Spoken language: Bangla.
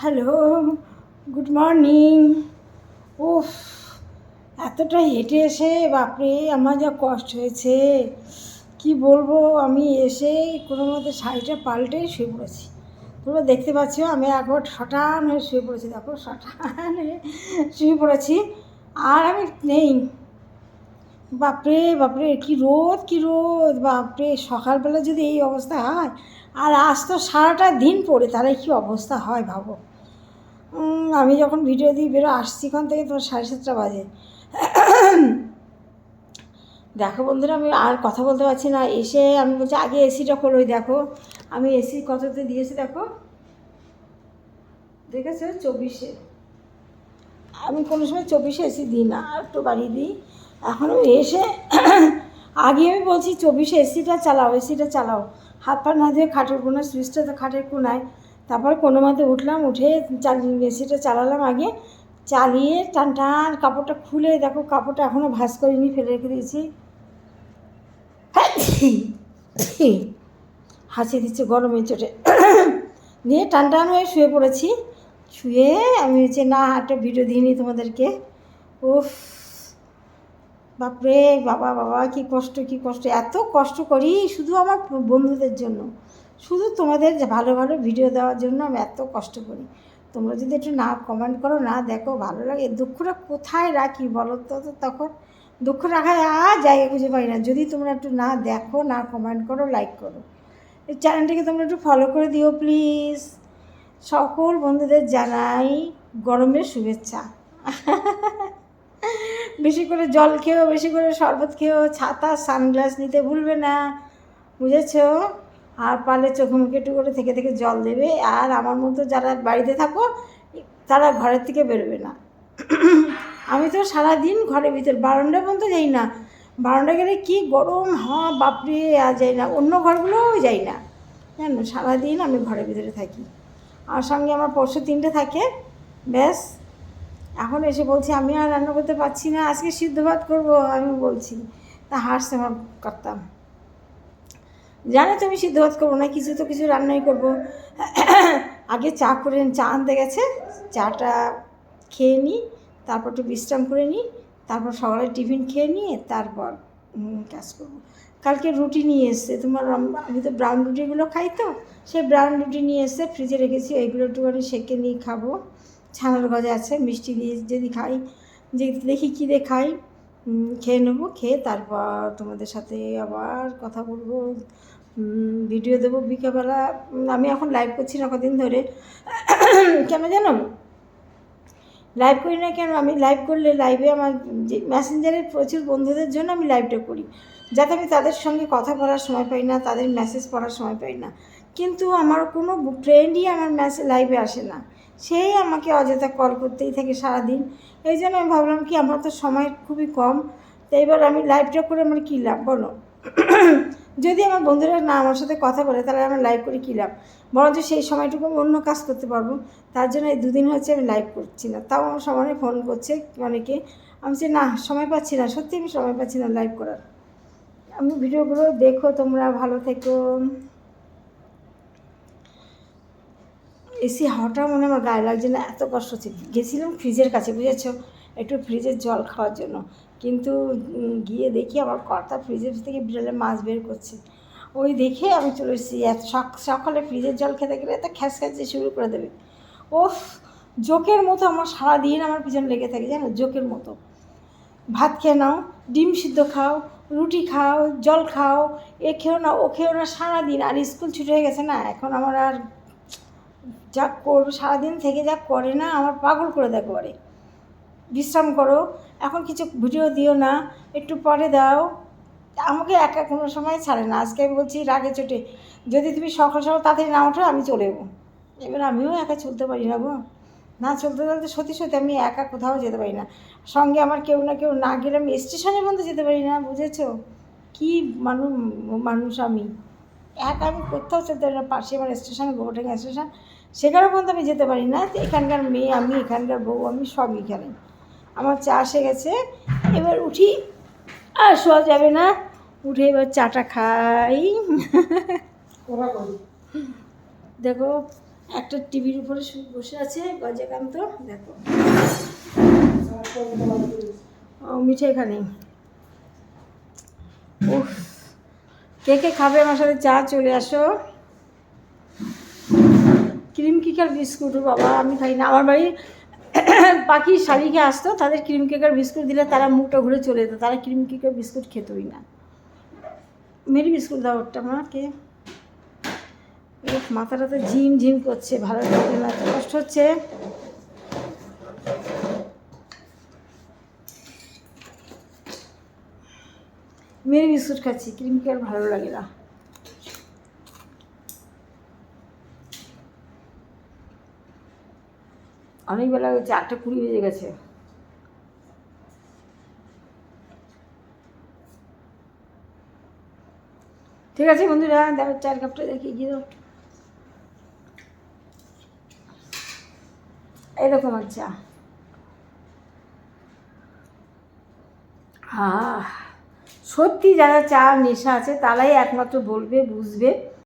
Hello, good morning. উফ, এতটা হেঁটে এসে বাপরে আমার যা কষ্ট হয়েছে কি বলবো। আমি এসে কোনো মতে শাড়িটা পাল্টে শুয়ে পড়েছি। তোমরা দেখতে পাচ্ছ আমি একবার শটান হয়ে শুয়ে পড়েছি, দেখো শটান হয়ে শুয়ে পড়েছি আর আমি নেই। বাপরে বাপরে কি রোদ, কি রোদ বাপরে। সকালবেলা যদি এই অবস্থা হয়, আর আজ তো সারাটা দিন পড়ে, তাহলে কি অবস্থা হয় ভাবো। আমি যখন ভিডিও দিয়ে আসছি ওখান থেকে তোমার 7:30 বাজে। দেখো বন্ধুরা, আমি আর কথা বলতে পারছি না। এসে আমি বলছি আগে এসিটা খোলোই। দেখো আমি এসি কততে দিয়েছি, দেখো দেখেছো 24-এ। আমি কোনো সময় 24-এ এসি দিই না, একটু বাড়িয়ে দিই। এখন আমি এসে আগে আমি বলছি 24-এ এসিটা চালাও, এসিটা চালাও। হাত পা না ধুয়ে খাটের কোনায়, সুইচটা তো খাটের কোনায়। তারপর কোনো মতে উঠলাম, উঠে এসিটা চালালাম আগে, চালিয়ে টান টান কাপড়টা খুলে দেখো কাপড়টা এখনও ভাঁজ করিনি, ফেলে রেখে দিয়েছি। হাসি দিচ্ছে গরমের চোটে। দিয়ে টান টান হয়ে শুয়ে পড়েছি। শুয়ে আমি হচ্ছে না একটা ভিডিও দিইনি তোমাদেরকে। উফ বাপরে বাবা বাবা, কী কষ্ট, কী কষ্ট। এত কষ্ট করি শুধু আমার বন্ধুদের জন্য, শুধু তোমাদের ভালো ভালো ভিডিও দেওয়ার জন্য আমি এত কষ্ট করি। তোমরা যদি একটু না কমেন্ট করো, না দেখো, ভালো লাগে। দুঃখটা কোথায় রাখি বলো তো, তখন দুঃখ রাখায় আর জায়গা খুঁজে পাই না। যদি তোমরা একটু না দেখো, না কমেন্ট করো, লাইক করো, এই চ্যানেলটিকে তোমরা একটু ফলো করে দিও প্লিজ। সকল বন্ধুদের জানাই গরমের শুভেচ্ছা। বেশি করে জল খেও, বেশি করে শরবত খেও, ছাতা সানগ্লাস নিতে ভুলবে না, বুঝেছো? আর পারলে চোখে মুখে একটু করে থেকে থেকে জল দেবে। আর আমার মতো যারা বাড়িতে থাকো তারা ঘরের থেকে বেরোবে না। আমি তো সারাদিন ঘরের ভিতর, বারান্দা পর্যন্ত যাই না। বারান্দা গেলে কি গরম হওয়া বাপরে, আর যাই না, অন্য ঘরগুলোও যাই না, জানো। সারাদিন আমি ঘরের ভিতরে থাকি। আর সঙ্গে আমার পরশু 3টে থাকে, ব্যাস। এখন এসে বলছি আমি আর রান্না করতে পারছি না, আজকে সিদ্ধ ভাত করবো। আমি বলছি, তা হাসতে আমার করতাম, জানো তো আমি সিদ্ধ ভাত করবো না, কিছু তো কিছু রান্নাই করবো। আগে চা করে, চা আনতে গেছে, চাটা খেয়ে নিই, তারপর একটু বিশ্রাম করে নিই, তারপর সকালে টিফিন খেয়ে নিয়ে তারপর কাজ করবো। কালকে রুটি নিয়ে এসছে তোমার, আমি তো ব্রাউন রুটিগুলো খাই, তো সেই ব্রাউন রুটি নিয়ে এসছে, ফ্রিজে রেখেছি। এইগুলো একটুখানি সেঁকে নিয়ে খাবো। ছানার গজা আছে, মিষ্টি দিয়ে যদি খাই, যে দেখি কী দিয়ে খাই, খেয়ে নেবো। খেয়ে তারপর তোমাদের সাথে আবার কথা বলবো, ভিডিও দেবো বিকেলবেলা। আমি এখন লাইভ করছি না কদিন ধরে, কেন জানো লাইভ করি না কেন? আমি লাইভ করলে লাইভে আমার যে মেসেঞ্জারের প্রচুর বন্ধুদের জন্য আমি লাইভটা করি, যাতে আমি তাদের সঙ্গে কথা বলার সময় পাই না, তাদের মেসেজ পড়ার সময় পাই না। কিন্তু আমার কোনো ফ্রেন্ডই আমার লাইভে আসে না, সেই আমাকে অযথা কল করতেই থাকে সারাদিন। এই জন্য আমি ভাবলাম কি আমার তো সময় খুবই কম, তো এবার আমি লাইভটা করে আমার কী লাভ বলো? যদি আমার বন্ধুরা না আমার সাথে কথা বলে তাহলে আমার লাইভ করে কী লাভ? বরঞ্চ সেই সময়টুকু আমি অন্য কাজ করতে পারবো। তার জন্য এই 2 দিন হচ্ছে আমি লাইভ করছি না। তাও আমার সবাই ফোন করছে অনেকে। আমি বলছি না, সময় পাচ্ছি না, সত্যি আমি সময় পাচ্ছি না লাইভ করার। আমি ভিডিওগুলো দেখো, তোমরা ভালো থেকো। এসি হাওয়াটা মনে আমার গায়ে লাগছে না, এত কষ্ট হচ্ছে। গেছিলাম ফ্রিজের কাছে, বুঝেছো, একটু ফ্রিজের জল খাওয়ার জন্য, কিন্তু গিয়ে দেখি আমার কর্তা ফ্রিজের থেকে বিড়ালে মাছ বের করছে। ওই দেখে আমি চলে এসেছি। এত সকালে ফ্রিজের জল খেতে গেলে এত খ্যাস খ্যাসে শুরু করে দেবে। ওফ, জোকের মতো আমার সারাদিন আমার পিছনে লেগে থাকে, জানো, জোকের মতো। ভাত খেয়ে নাও, ডিম সিদ্ধ খাও, রুটি খাও, জল খাও, এ খেও না, ও খেও না, সারাদিন। আর স্কুল ছুটি হয়ে গেছে না, এখন আমার আর যা করবে সারাদিন থেকে যা করে না, আমার পাগল করে দেয় করে। বিশ্রাম করো, এখন কিছু ভিডিও দিও না, একটু পরে দাও। আমাকে একা কোনো সময় ছাড়ে না। আজকে আমি বলছি রাগে চোটে, যদি তুমি সকাল সকাল তাড়াতাড়ি না ওঠো আমি চলে যাবো। এবার আমিও একা চলতে পারি না গো, না চলতে চলতে সত্যি সত্যি আমি একা কোথাও যেতে পারি না। সঙ্গে আমার কেউ না কেউ না গেলে আমি স্টেশনে পর্যন্ত যেতে পারি না, বুঝেছো? কী মানুষ আমি, একা আমি কোথাও চলতে পারি না। পাশে আমার স্টেশন, গোবরডাঙ্গা স্টেশন, সেখানে পর্যন্ত আমি যেতে পারি না। তো এখানকার মেয়ে আমি, এখানকার বউ আমি, সব এখানে। আমার চা এসে গেছে, এবার উঠি, আর শোয়া যাবে না, উঠে এবার চাটা খাই। দেখো একটা টিভির উপরে বসে আছে গজকান্ত, দেখো ও মিঠে এখানে। উফ, কে কে খাবে আমার সাথে চা চলে আসো। ক্রিম কেকার বিস্কুট বাবা আমি খাই না। আমার বাড়ি পাখি শালিকে আসতো, তাদের ক্রিম কেকার বিস্কুট দিলে তারা মুখটা ঘুরে চলে যেত, তারা ক্রিম কেকার বিস্কুট খেতই না। মেরি বিস্কুট দাও ওটা আমাকে। মাথাটা তো ঝিম ঝিম করছে, ভালো লাগছে না, এত কষ্ট হচ্ছে। মেরি বিস্কুট খাচ্ছি, ক্রিম কেকার ভালো লাগে না। অনেক বেলা হয়েছে, 8:20 বেজে গেছে। ঠিক আছে বন্ধুরা, দেখো চার কাপটা দেখি গিয়ে এরকম আচ্ছা। সত্যি যারা চা নেশা আছে তারাই একমাত্র বলবে, বুঝবে